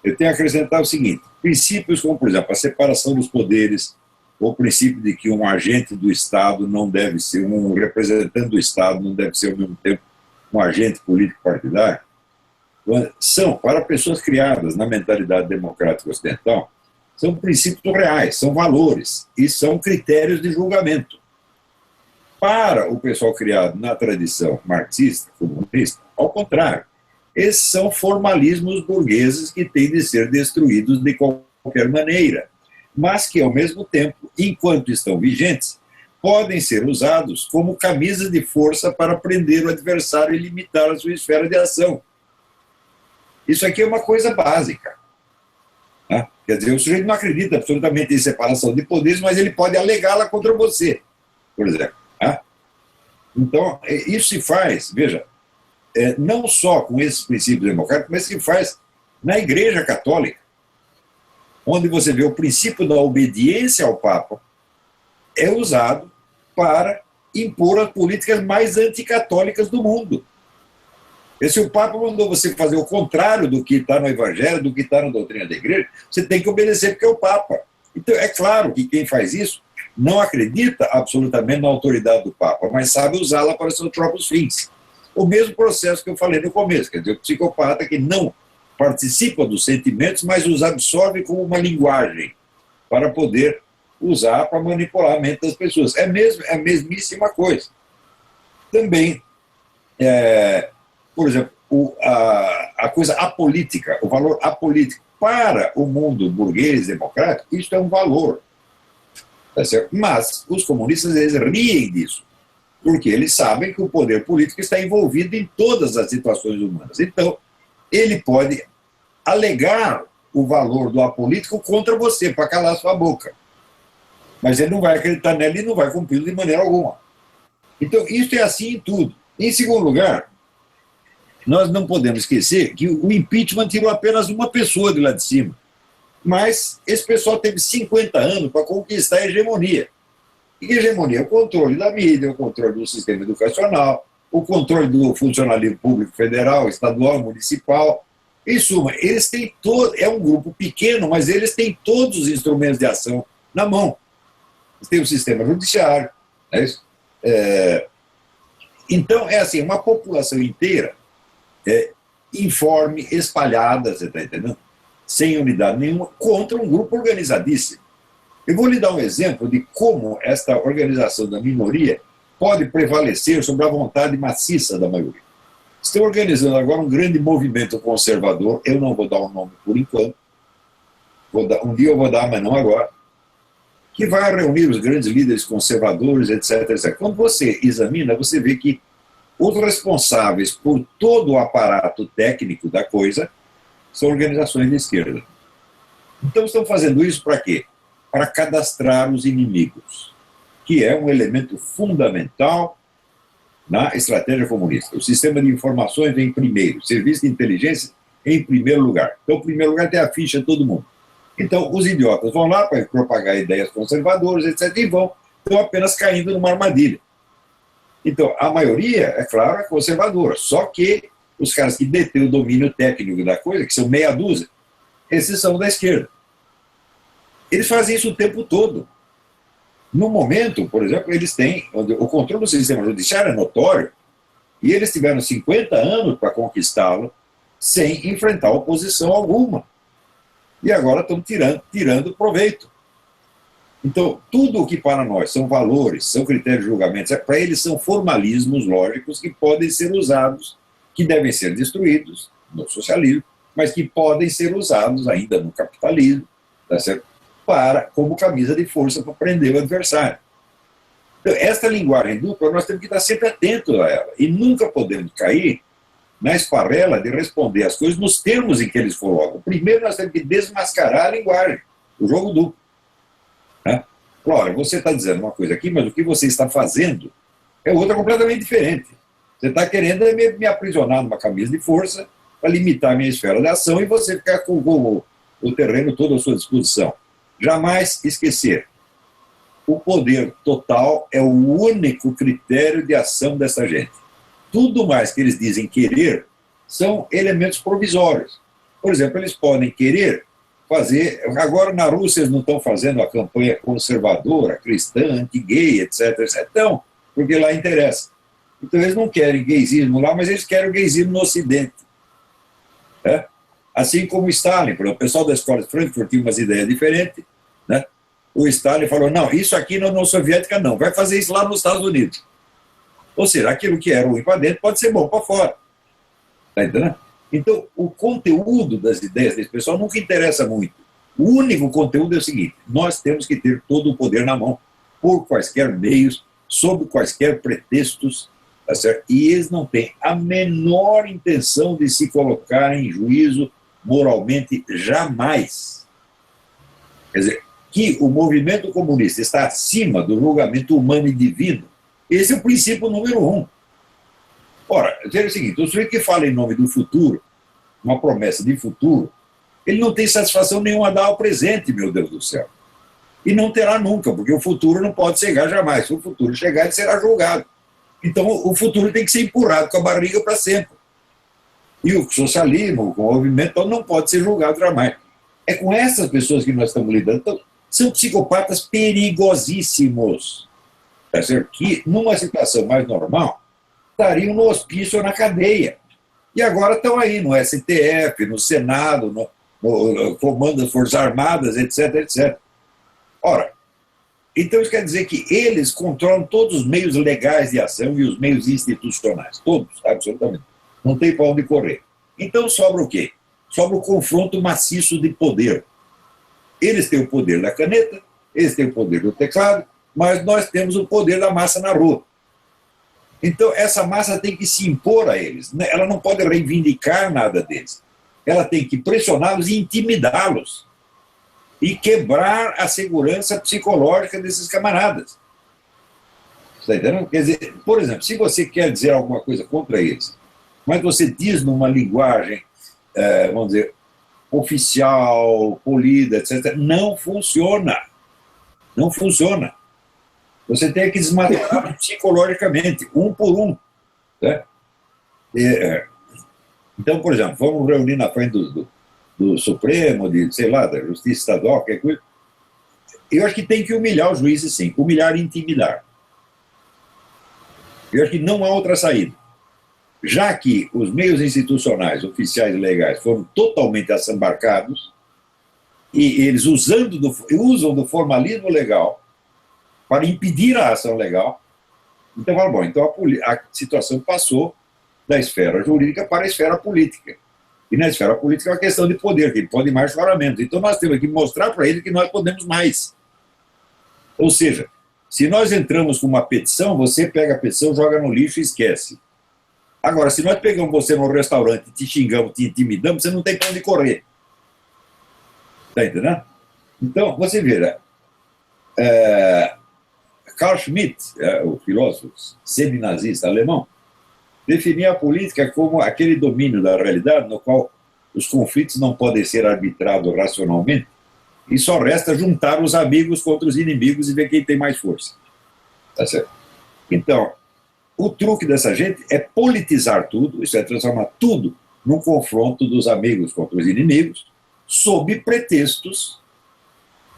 Eu tenho a acrescentar o seguinte: princípios como, por exemplo, a separação dos poderes, ou o princípio de que um agente do Estado não deve ser, um representante do Estado não deve ser ao mesmo tempo um agente político partidário, são, para pessoas criadas na mentalidade democrática ocidental, são princípios reais, são valores e são critérios de julgamento. Para o pessoal criado na tradição marxista, comunista, ao contrário, esses são formalismos burgueses que têm de ser destruídos de qualquer maneira, mas que, ao mesmo tempo, enquanto estão vigentes, podem ser usados como camisas de força para prender o adversário e limitar a sua esfera de ação. Isso aqui é uma coisa básica. Né? Quer dizer, o sujeito não acredita absolutamente em separação de poderes, mas ele pode alegá-la contra você, por exemplo. Né? Então, isso se faz, veja, não só com esses princípios democráticos, mas se faz na Igreja Católica, onde você vê o princípio da obediência ao Papa é usado para impor as políticas mais anticatólicas do mundo. E se o Papa mandou você fazer o contrário do que está no Evangelho, do que está na doutrina da Igreja, você tem que obedecer porque é o Papa. Então, é claro que quem faz isso não acredita absolutamente na autoridade do Papa, mas sabe usá-la para seus próprios fins. O mesmo processo que eu falei no começo, quer dizer, o psicopata que não participa dos sentimentos, mas os absorve como uma linguagem para poder usar para manipular a mente das pessoas. É a mesmíssima coisa. Também, por exemplo, a coisa apolítica, o valor apolítico para o mundo burguês democrático, isso é um valor. Tá certo? Mas os comunistas, eles riem disso, porque eles sabem que o poder político está envolvido em todas as situações humanas. Então, ele pode alegar o valor do apolítico contra você, para calar sua boca. Mas ele não vai acreditar nele e não vai cumpri-lo de maneira alguma. Então, isso é assim em tudo. Em segundo lugar, nós não podemos esquecer que o impeachment tirou apenas uma pessoa de lá de cima. Mas esse pessoal teve 50 anos para conquistar a hegemonia. E hegemonia é o controle da mídia, o controle do sistema educacional, o controle do funcionalismo público federal, estadual, municipal. Em suma, eles têm é um grupo pequeno, mas eles têm todos os instrumentos de ação na mão. Eles têm o sistema judiciário. É isso? Então, é assim, uma população inteira informe, espalhada, você está entendendo? Sem unidade nenhuma, contra um grupo organizadíssimo. Eu vou lhe dar um exemplo de como esta organização da minoria pode prevalecer sobre a vontade maciça da maioria. Estão organizando agora um grande movimento conservador, eu não vou dar um nome por enquanto, um dia eu vou dar, mas não agora, que vai reunir os grandes líderes conservadores, etc, etc. Quando você examina, você vê que os responsáveis por todo o aparato técnico da coisa são organizações de esquerda. Então estão fazendo isso para quê? Para cadastrar os inimigos, que é um elemento fundamental na estratégia comunista. O sistema de informações vem primeiro, o serviço de inteligência em primeiro lugar. Então, em primeiro lugar, tem a ficha de todo mundo. Então, os idiotas vão lá para propagar ideias conservadoras, etc., e estão apenas caindo numa armadilha. Então, a maioria, é claro, é conservadora, só que os caras que detêm o domínio técnico da coisa, que são meia dúzia, esses são da esquerda. Eles fazem isso o tempo todo. No momento, por exemplo, eles têm, o controle do sistema judiciário é notório, e eles tiveram 50 anos para conquistá-lo sem enfrentar oposição alguma. E agora estão tirando proveito. Então, tudo o que para nós são valores, são critérios de julgamento, para eles são formalismos lógicos que podem ser usados, que devem ser destruídos no socialismo, mas que podem ser usados ainda no capitalismo, tá certo? Como camisa de força para prender o adversário. Então, esta linguagem dupla, nós temos que estar sempre atentos a ela, e nunca podemos cair na esparrela de responder as coisas nos termos em que eles colocam. Primeiro, nós temos que desmascarar a linguagem, o jogo duplo. Né? Claro, você está dizendo uma coisa aqui, mas o que você está fazendo é outra completamente diferente. Você está querendo me aprisionar numa camisa de força para limitar a minha esfera de ação e você ficar com o terreno todo à sua disposição. Jamais esquecer, o poder total é o único critério de ação dessa gente. Tudo mais que eles dizem querer são elementos provisórios. Por exemplo, eles podem querer fazer... Agora, na Rússia, eles não estão fazendo a campanha conservadora, cristã, anti-gay, etc, etc. Então, porque lá interessa. Então, eles não querem gaysismo lá, mas eles querem o gaysismo no Ocidente. Né? Assim como Stalin, o pessoal da escola de Frankfurt tinha umas ideias diferentes, né? O Stalin falou, não, isso aqui na União Soviética não, vai fazer isso lá nos Estados Unidos. Ou seja, aquilo que é ruim para dentro pode ser bom para fora. Está entendendo? Então, o conteúdo das ideias desse pessoal nunca interessa muito. O único conteúdo é o seguinte, nós temos que ter todo o poder na mão, por quaisquer meios, sob quaisquer pretextos, tá certo? E eles não têm a menor intenção de se colocar em juízo moralmente jamais. Quer dizer, que o movimento comunista está acima do julgamento humano e divino, esse é o princípio número 1. Ora, veja o seguinte, o sujeito que fala em nome do futuro, uma promessa de futuro, ele não tem satisfação nenhuma a dar ao presente, meu Deus do céu. E não terá nunca, porque o futuro não pode chegar jamais. Se o futuro chegar, ele será julgado. Então, o futuro tem que ser empurrado com a barriga para sempre. E o socialismo, o movimento, não pode ser julgado jamais. É com essas pessoas que nós estamos lidando. Então, são psicopatas perigosíssimos. Tá certo? Que, numa situação mais normal, estariam no hospício ou na cadeia. E agora estão aí no STF, no Senado, no Comando das Forças Armadas, etc, etc. Ora, então isso quer dizer que eles controlam todos os meios legais de ação e os meios institucionais. Todos, absolutamente. Não tem para onde correr. Então sobra o quê? Sobra o confronto maciço de poder. Eles têm o poder da caneta, eles têm o poder do teclado, mas nós temos o poder da massa na rua. Então, essa massa tem que se impor a eles. Ela não pode reivindicar nada deles. Ela tem que pressioná-los e intimidá-los. E quebrar a segurança psicológica desses camaradas. Está entendendo? Quer dizer, por exemplo, se você quer dizer alguma coisa contra eles, mas você diz numa linguagem, vamos dizer, oficial, polida, etc., não funciona. Não funciona. Você tem que desmascarar psicologicamente, um por um. Né? Então, por exemplo, vamos reunir na frente do Supremo, sei lá, da Justiça Estadual, qualquer coisa. Eu acho que tem que humilhar os juízes, sim. Humilhar e intimidar. Eu acho que não há outra saída. Já que os meios institucionais, oficiais e legais foram totalmente assambarcados, e eles usam do formalismo legal para impedir a ação legal, então, bom, então a situação passou da esfera jurídica para a esfera política. E na esfera política é uma questão de poder, que ele pode mais claramente. Então nós temos que mostrar para ele que nós podemos mais. Ou seja, se nós entramos com uma petição, você pega a petição, joga no lixo e esquece. Agora, se nós pegamos você no restaurante, te xingamos, te intimidamos, você não tem para onde correr. Está entendendo? Então, você vê, Carl Schmitt, o filósofo semi-nazista alemão, definia a política como aquele domínio da realidade no qual os conflitos não podem ser arbitrados racionalmente e só resta juntar os amigos contra os inimigos e ver quem tem mais força. Tá certo? Então, o truque dessa gente é politizar tudo, isso é transformar tudo num confronto dos amigos contra os inimigos, sob pretextos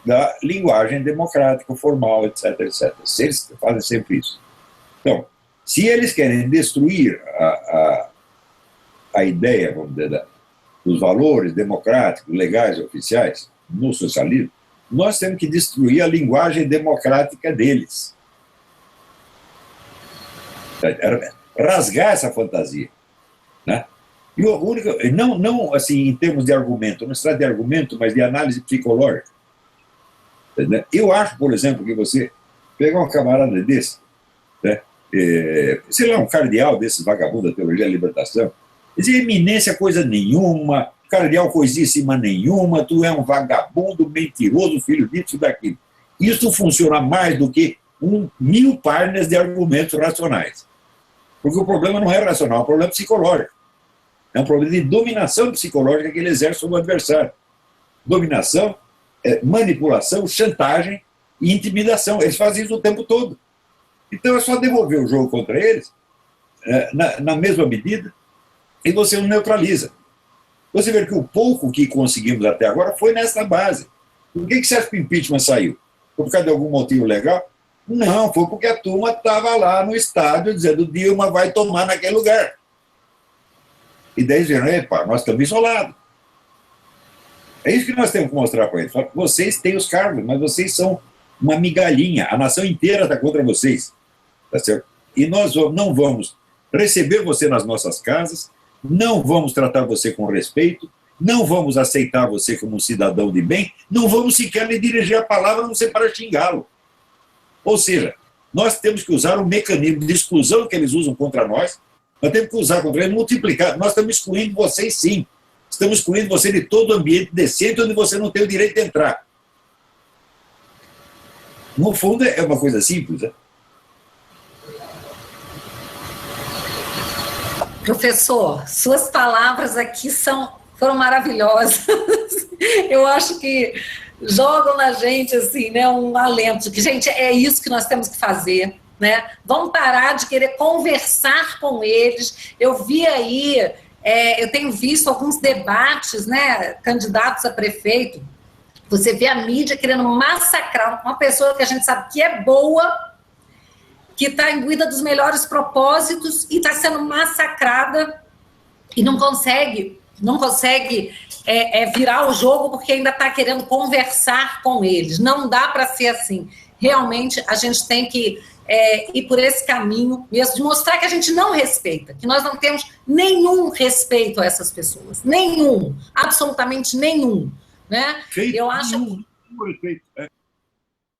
da linguagem democrática, formal, etc, etc. Eles fazem sempre isso. Então, se eles querem destruir a ideia, vamos dizer, dos valores democráticos, legais e oficiais no socialismo, nós temos que destruir a linguagem democrática deles. Rasgar essa fantasia. Né? E o único, não assim, em termos de argumento, não se trata de argumento, mas de análise psicológica. Eu acho, por exemplo, que você pegar um camarada desse, né, sei lá, um cardeal desses vagabundos da teologia da libertação, dizer eminência coisa nenhuma, cardeal coisíssima nenhuma, tu é um vagabundo, mentiroso, filho disso e daquilo. Isso funciona mais do que 1000 páginas de argumentos racionais. Porque o problema não é racional, é um problema psicológico. É um problema de dominação psicológica que ele exerce sobre o adversário. Dominação, manipulação, chantagem e intimidação. Eles fazem isso o tempo todo. Então é só devolver o jogo contra eles, na mesma medida, e você o neutraliza. Você vê que o pouco que conseguimos até agora foi nessa base. Por que você acha que o impeachment saiu? Foi por causa de algum motivo legal? Não, foi porque a turma estava lá no estádio dizendo Dilma vai tomar naquele lugar. E daí dizendo, epa, nós estamos isolados. É isso que nós temos que mostrar para eles. Vocês têm os cargos, mas vocês são uma migalhinha. A nação inteira está contra vocês. Tá certo? E nós não vamos receber você nas nossas casas, não vamos tratar você com respeito, não vamos aceitar você como um cidadão de bem, não vamos sequer lhe dirigir a palavra, a não ser para xingá-lo. Ou seja, nós temos que usar o mecanismo de exclusão que eles usam contra nós, nós temos que usar contra eles, multiplicar. Nós estamos excluindo vocês, sim. Estamos excluindo você de todo ambiente decente onde você não tem o direito de entrar. No fundo, é uma coisa simples, né? Professor, suas palavras aqui foram maravilhosas. Eu acho que jogam na gente assim, né, um alento de que, gente, é isso que nós temos que fazer, né? Vamos parar de querer conversar com eles. Eu vi aí, eu tenho visto alguns debates, né, candidatos a prefeito. Você vê a mídia querendo massacrar uma pessoa que a gente sabe que é boa, que está imbuída dos melhores propósitos e está sendo massacrada e não consegue virar o jogo porque ainda está querendo conversar com eles. Não dá para ser assim. Realmente, a gente tem que ir por esse caminho mesmo, de mostrar que a gente não respeita, que nós não temos nenhum respeito a essas pessoas. Nenhum. Absolutamente nenhum. Né? Feito, eu acho nenhum respeito.